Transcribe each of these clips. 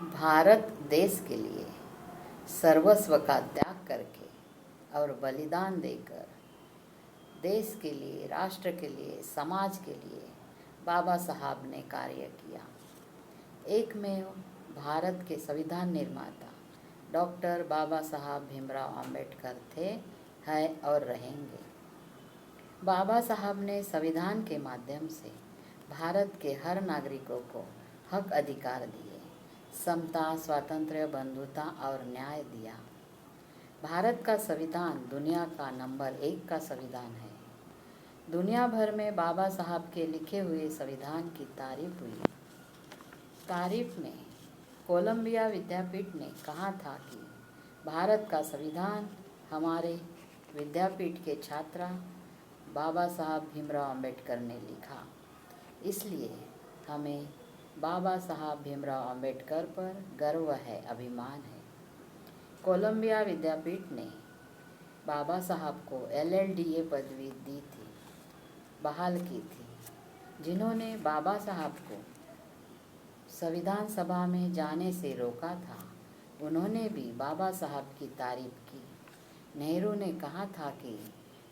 भारत देश के लिए सर्वस्व का त्याग करके और बलिदान देकर देश के लिए, राष्ट्र के लिए, समाज के लिए बाबा साहब ने कार्य किया। एकमेव भारत के संविधान निर्माता डॉक्टर बाबा साहब भीमराव अंबेडकर थे, हैं और रहेंगे। बाबा साहब ने संविधान के माध्यम से भारत के हर नागरिकों को हक अधिकार दिए, समता, स्वातंत्र्य, बंधुता और न्याय दिया। भारत का संविधान दुनिया का नंबर 1 का संविधान है। दुनिया भर में बाबा साहब के लिखे हुए संविधान की तारीफ हुई। तारीफ में कोलंबिया विद्यापीठ ने कहा था कि भारत का संविधान हमारे विद्यापीठ के छात्रा बाबा साहब भीमराव अंबेडकर ने लिखा, इसलिए हमें बाबा साहब भीमराव अंबेडकर पर गर्व है, अभिमान है। कोलंबिया विद्यापीठ ने बाबा साहब को LLDA पदवी दी थी, बहाल की थी। जिन्होंने बाबा साहब को संविधान सभा में जाने से रोका था, उन्होंने भी बाबा साहब की तारीफ की। नेहरू ने कहा था कि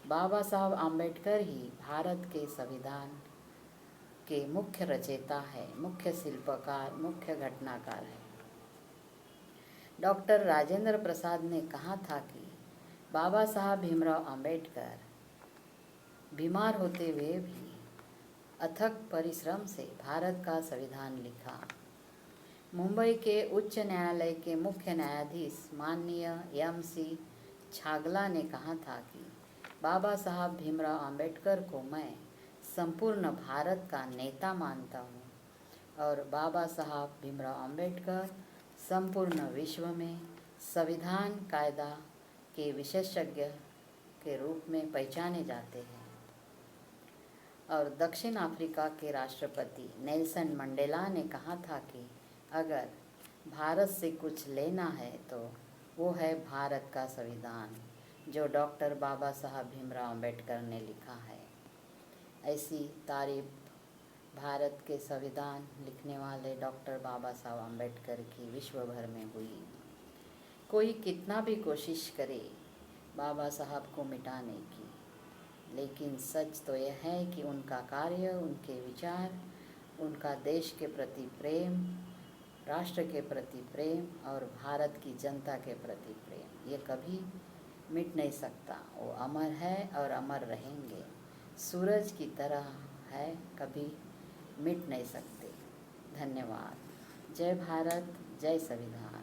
बाबा साहब आम्बेडकर ही भारत के संविधान के मुख्य रचयिता है, मुख्य शिल्पकार, मुख्य घटनाकार है। डॉक्टर राजेंद्र प्रसाद ने कहा था कि बाबा साहब भीमराव अंबेडकर बीमार होते हुए भी अथक परिश्रम से भारत का संविधान लिखा। मुंबई के उच्च न्यायालय के मुख्य न्यायाधीश माननीय MC छागला ने कहा था कि बाबा साहब भीमराव अंबेडकर को मैं संपूर्ण भारत का नेता मानता हूँ और बाबा साहब भीमराव अंबेडकर संपूर्ण विश्व में संविधान कायदा के विशेषज्ञ के रूप में पहचाने जाते हैं। और दक्षिण अफ्रीका के राष्ट्रपति नेल्सन मंडेला ने कहा था कि अगर भारत से कुछ लेना है तो वो है भारत का संविधान, जो डॉक्टर बाबा साहब भीमराव अंबेडकर ने लिखा है। ऐसी तारीफ भारत के संविधान लिखने वाले डॉक्टर बाबा साहब अंबेडकर की विश्व भर में हुई। कोई कितना भी कोशिश करे बाबा साहब को मिटाने की, लेकिन सच तो यह है कि उनका कार्य, उनके विचार, उनका देश के प्रति प्रेम, राष्ट्र के प्रति प्रेम और भारत की जनता के प्रति प्रेम, ये कभी मिट नहीं सकता। वो अमर है और अमर रहेंगे। सूरज की तरह है, कभी मिट नहीं सकते। धन्यवाद। जय भारत, जय संविधान।